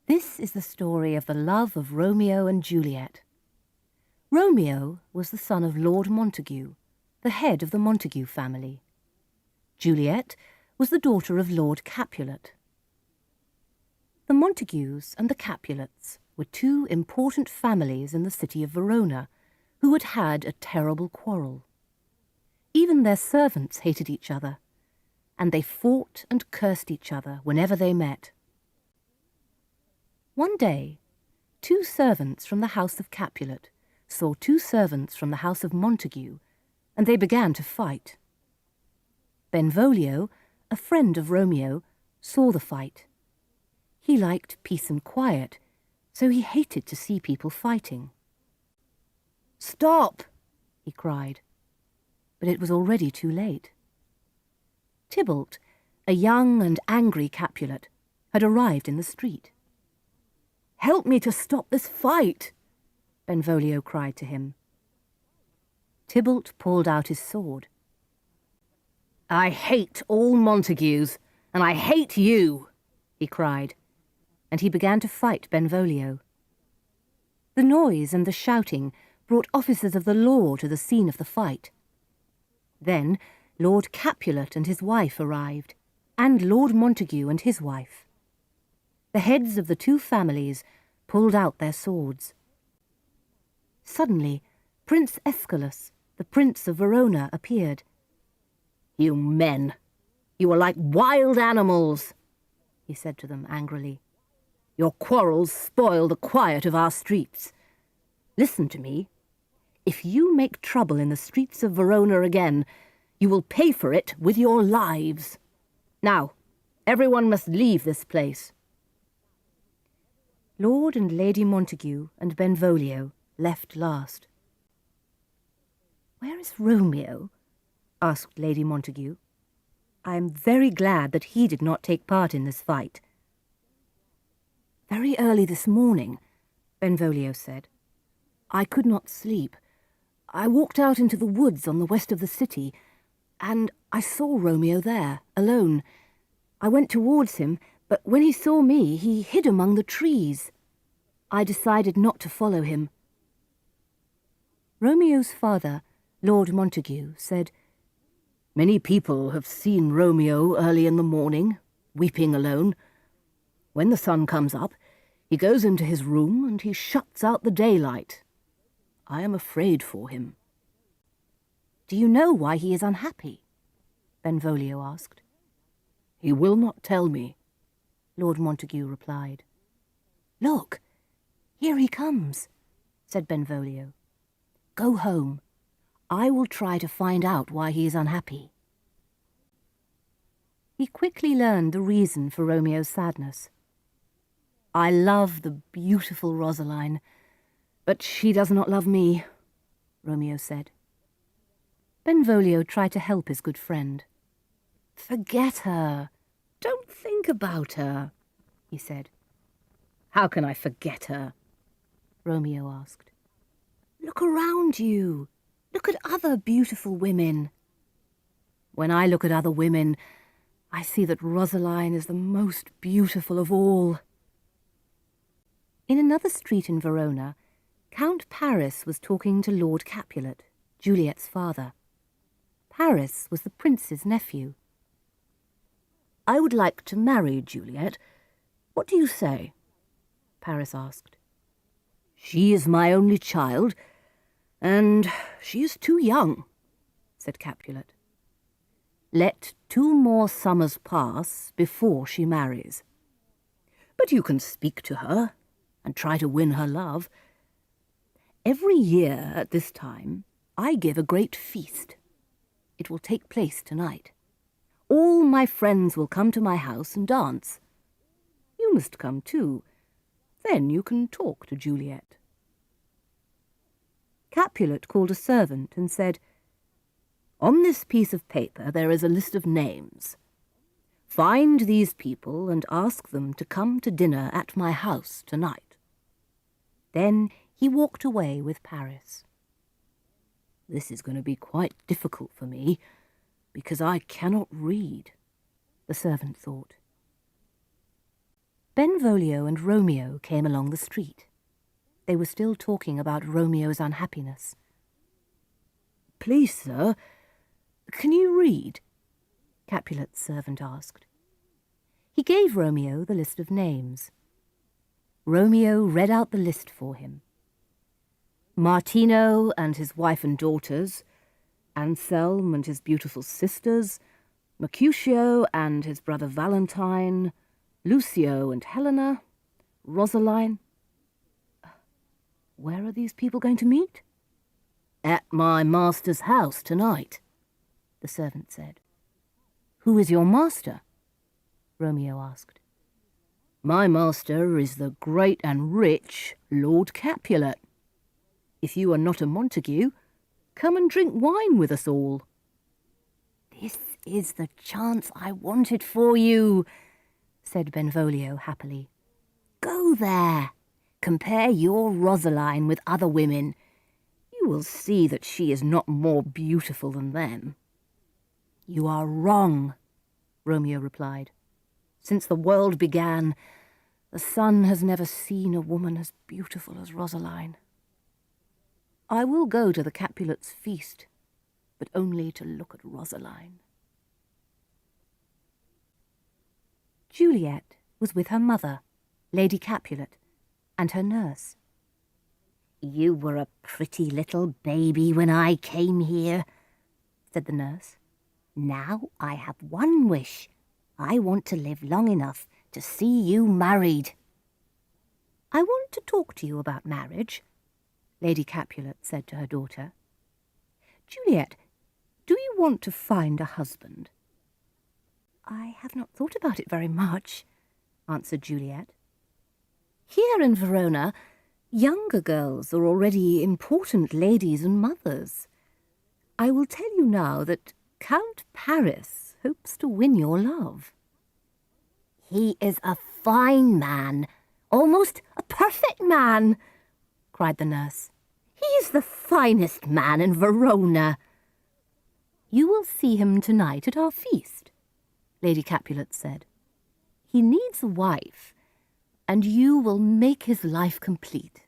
This is the story of the love of Romeo and Juliet. Romeo was the son of Lord Montague, the head of the Montague family. Juliet was the daughter of Lord Capulet. The Montagues and the Capulets were two important families in the city of Verona who had had a terrible quarrel. Even their servants hated each other, and they fought and cursed each other whenever they met. One day, two servants from the house of Capulet saw two servants from the house of Montague, and they began to fight. Benvolio, a friend of Romeo, saw the fight. He liked peace and quiet, so he hated to see people fighting. "Stop!" he cried, but it was already too late. Tybalt, a young and angry Capulet, had arrived in the street. "Help me to stop this fight!" Benvolio cried to him. Tybalt pulled out his sword. "I hate all Montagues, and I hate you!" he cried, and he began to fight Benvolio. The noise and the shouting brought officers of the law to the scene of the fight. Then Lord Capulet and his wife arrived, and Lord Montague and his wife. The heads of the two families pulled out their swords. Suddenly, Prince Aeschylus, the Prince of Verona, appeared. "You men, you are like wild animals," he said to them angrily. "Your quarrels spoil the quiet of our streets. Listen to me. If you make trouble in the streets of Verona again, you will pay for it with your lives. Now, everyone must leave this place." Lord and Lady Montague and Benvolio left last. "Where is Romeo?" asked Lady Montague. "I am very glad that he did not take part in this fight." "Very early this morning," Benvolio said. "I could not sleep. I walked out into the woods on the west of the city, and I saw Romeo there, alone. I went towards him, but when he saw me, he hid among the trees. I decided not to follow him." Romeo's father, Lord Montague, said, "Many people have seen Romeo early in the morning, weeping alone. When the sun comes up, he goes into his room and he shuts out the daylight. I am afraid for him." "Do you know why he is unhappy?" Benvolio asked. "He will not tell me," Lord Montague replied. "Look, here he comes," said Benvolio. "Go home. I will try to find out why he is unhappy." He quickly learned the reason for Romeo's sadness. "I love the beautiful Rosaline, but she does not love me," Romeo said. Benvolio tried to help his good friend. "Forget her. Don't think about her," he said. "How can I forget her?" Romeo asked. "Look around you. Look at other beautiful women." "When I look at other women, I see that Rosaline is the most beautiful of all." In another street in Verona, Count Paris was talking to Lord Capulet, Juliet's father. Paris was the prince's nephew. "I would like to marry Juliet. What do you say?" Paris asked. "She is my only child, and she is too young," said Capulet. "Let 2 more summers pass before she marries. But you can speak to her and try to win her love. Every year at this time, I give a great feast. It will take place tonight. All my friends will come to my house and dance. You must come too. Then you can talk to Juliet." Capulet called a servant and said, "On this piece of paper there is a list of names. Find these people and ask them to come to dinner at my house tonight." Then he walked away with Paris. "This is going to be quite difficult for me, because I cannot read," the servant thought. Benvolio and Romeo came along the street. They were still talking about Romeo's unhappiness. "Please, sir, can you read?" Capulet's servant asked. He gave Romeo the list of names. Romeo read out the list for him. Martino and his wife and daughters, Anselm and his beautiful sisters, Mercutio and his brother Valentine, Lucio and Helena, Rosaline. Where are these people going to meet? At my master's house tonight, the servant said. Who is your master? Romeo asked. My master is the great and rich Lord Capulet. If you are not a Montague, come and drink wine with us all. This is the chance I wanted for you, said Benvolio happily. Go there, compare your Rosaline with other women. You will see that she is not more beautiful than them. You are wrong, Romeo replied. Since the world began, the sun has never seen a woman as beautiful as Rosaline. I will go to the Capulets' feast, but only to look at Rosaline. Juliet was with her mother, Lady Capulet, and her nurse. You were a pretty little baby when I came here, said the nurse. Now I have one wish. I want to live long enough to see you married. I want to talk to you about marriage, Lady Capulet said to her daughter. Juliet, do you want to find a husband? I have not thought about it very much, answered Juliet. Here in Verona, younger girls are already important ladies and mothers. I will tell you now that Count Paris hopes to win your love. He is a fine man, almost a perfect man, cried the nurse. He is the finest man in Verona. You will see him tonight at our feast, Lady Capulet said. He needs a wife, and you will make his life complete.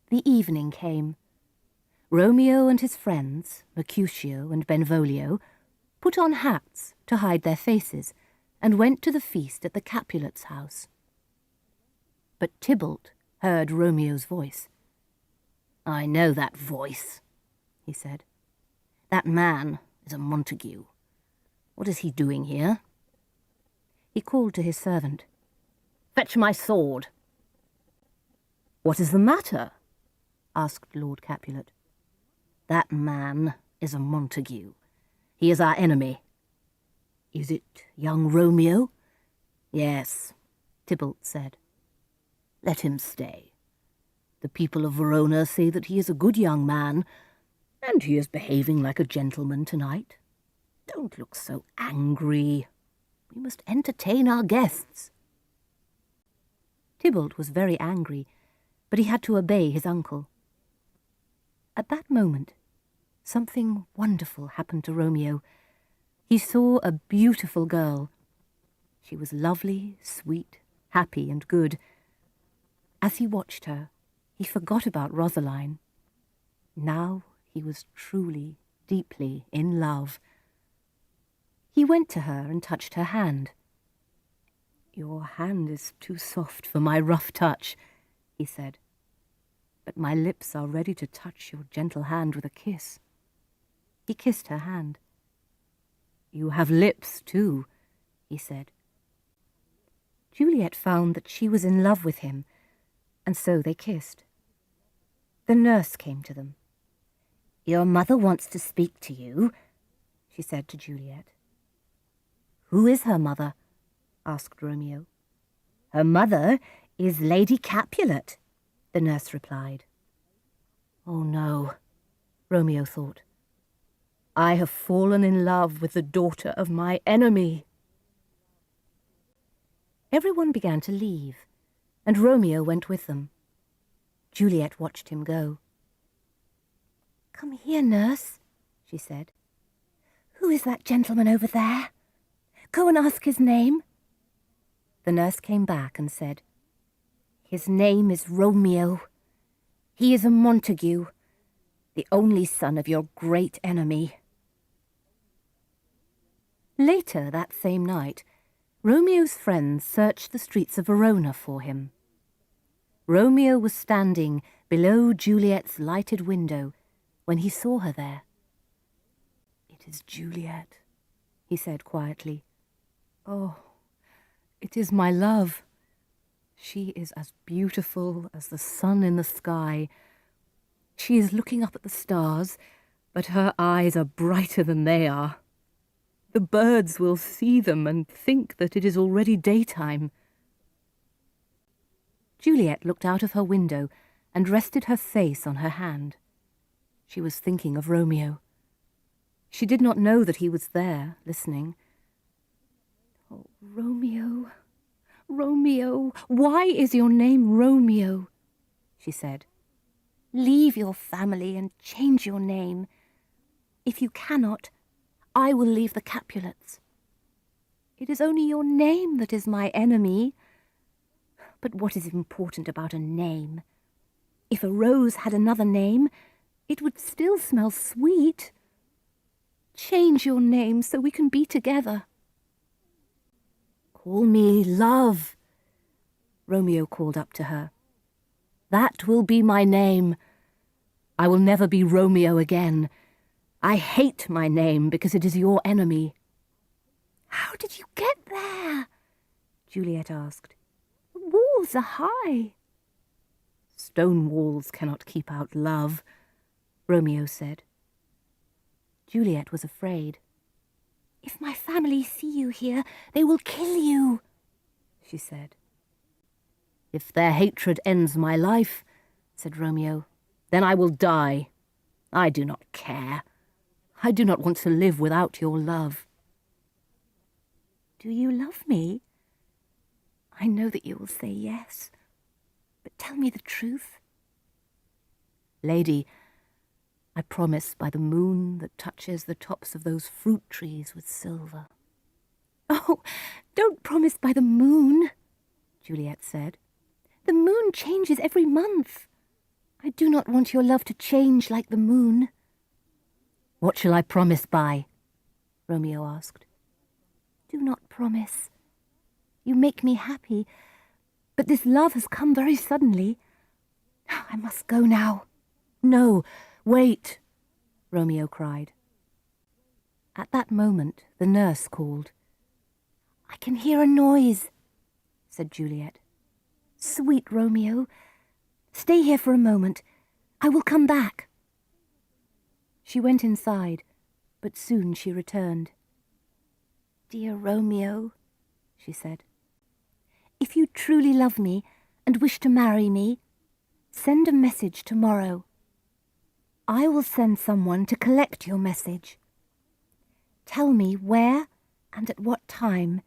The evening came. Romeo and his friends, Mercutio and Benvolio, put on hats to hide their faces and went to the feast at the Capulets' house. But Tybalt heard Romeo's voice. I know that voice, he said. That man is a Montague. What is he doing here? He called to his servant. Fetch my sword. What is the matter? Asked Lord Capulet. That man is a Montague. He is our enemy. Is it young Romeo? Yes, Tybalt said. Let him stay. The people of Verona say that he is a good young man, and he is behaving like a gentleman tonight. Don't look so angry. We must entertain our guests. Tybalt was very angry, but he had to obey his uncle. At that moment, something wonderful happened to Romeo. He saw a beautiful girl. She was lovely, sweet, happy, and good. As he watched her, he forgot about Rosaline. Now he was truly, deeply in love. He went to her and touched her hand. Your hand is too soft for my rough touch, he said. But my lips are ready to touch your gentle hand with a kiss. He kissed her hand. You have lips, too, he said. Juliet found that she was in love with him, and so they kissed. The nurse came to them. Your mother wants to speak to you, she said to Juliet. Who is her mother? Asked Romeo. Her mother is Lady Capulet, the nurse replied. Oh no, Romeo thought. I have fallen in love with the daughter of my enemy. Everyone began to leave, and Romeo went with them. Juliet watched him go. Come here, nurse, she said. Who is that gentleman over there? Go and ask his name. The nurse came back and said, "His name is Romeo. He is a Montague, the only son of your great enemy." Later that same night, Romeo's friends searched the streets of Verona for him. Romeo was standing below Juliet's lighted window when he saw her there. "It is Juliet," he said quietly. "Oh, it is my love. She is as beautiful as the sun in the sky. She is looking up at the stars, but her eyes are brighter than they are. The birds will see them and think that it is already daytime." Juliet looked out of her window and rested her face on her hand. She was thinking of Romeo. She did not know that he was there, listening. "Oh, Romeo, Romeo, why is your name Romeo?" she said. "Leave your family and change your name. If you cannot, I will leave the Capulets. It is only your name that is my enemy. But what is important about a name? If a rose had another name, it would still smell sweet. Change your name so we can be together." "Call me Love," Romeo called up to her. "That will be my name. I will never be Romeo again. I hate my name because it is your enemy." "How did you get there?" Juliet asked. "The walls are high." "Stone walls cannot keep out love," Romeo said. Juliet was afraid. "If my family see you here, they will kill you," she said. "If their hatred ends my life," said Romeo, "then I will die. I do not care. I do not want to live without your love." "Do you love me? I know that you will say yes, but tell me the truth." "Lady, I promise by the moon that touches the tops of those fruit trees with silver." "Oh, don't promise by the moon," Juliet said. "The moon changes every month. I do not want your love to change like the moon." "What shall I promise by?" Romeo asked. "Do not promise. You make me happy, but this love has come very suddenly. I must go now." "No, wait," Romeo cried. At that moment the nurse called. "I can hear a noise," said Juliet. "Sweet Romeo, stay here for a moment. I will come back." She went inside, but soon she returned. "Dear Romeo," she said, "if you truly love me and wish to marry me, send a message tomorrow. I will send someone to collect your message. Tell me where and at what time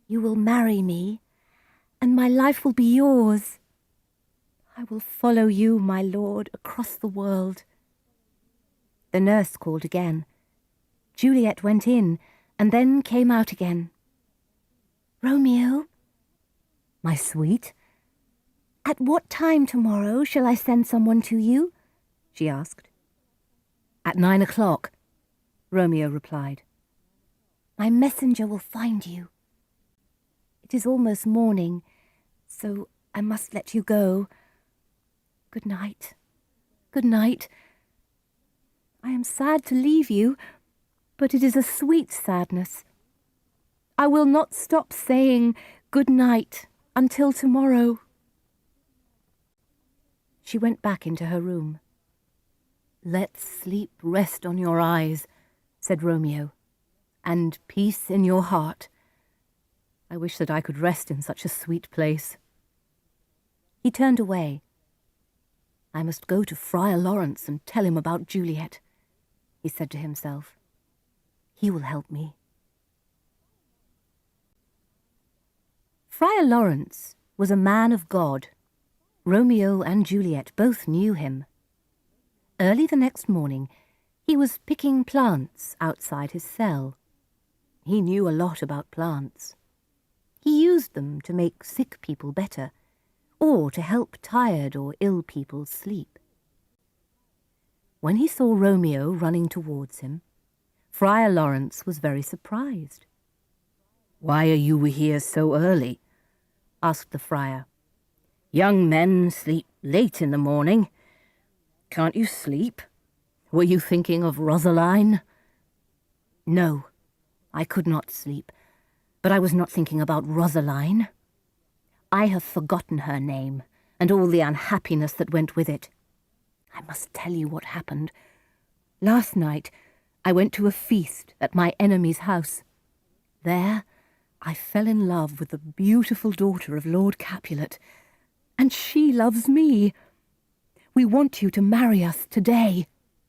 you will marry me, and my life will be yours. I will follow you, my lord, across the world." The nurse called again. Juliet went in and then came out again. "Romeo?" "My sweet?" "At what time tomorrow shall I send someone to you?" she asked. "At 9 o'clock, Romeo replied. "My messenger will find you. It is almost morning, so I must let you go. Good night. Good night. I am sad to leave you, but it is a sweet sadness. I will not stop saying good night until tomorrow." She went back into her room. "Let sleep rest on your eyes," said Romeo, "and peace in your heart. I wish that I could rest in such a sweet place." He turned away. "I must go to Friar Lawrence and tell him about Juliet," he said to himself. "He will help me." Friar Lawrence was a man of God. Romeo and Juliet both knew him. Early the next morning, he was picking plants outside his cell. He knew a lot about plants. He used them to make sick people better, or to help tired or ill people sleep. When he saw Romeo running towards him, Friar Lawrence was very surprised. "Why are you here so early?" asked the friar. "Young men sleep late in the morning. Can't you sleep? Were you thinking of Rosaline?" "No, I could not sleep, but I was not thinking about Rosaline. I have forgotten her name and all the unhappiness that went with it. I must tell you what happened. Last night I went to a feast at my enemy's house. There I fell in love with the beautiful daughter of Lord Capulet, and she loves me. We want you to marry us today."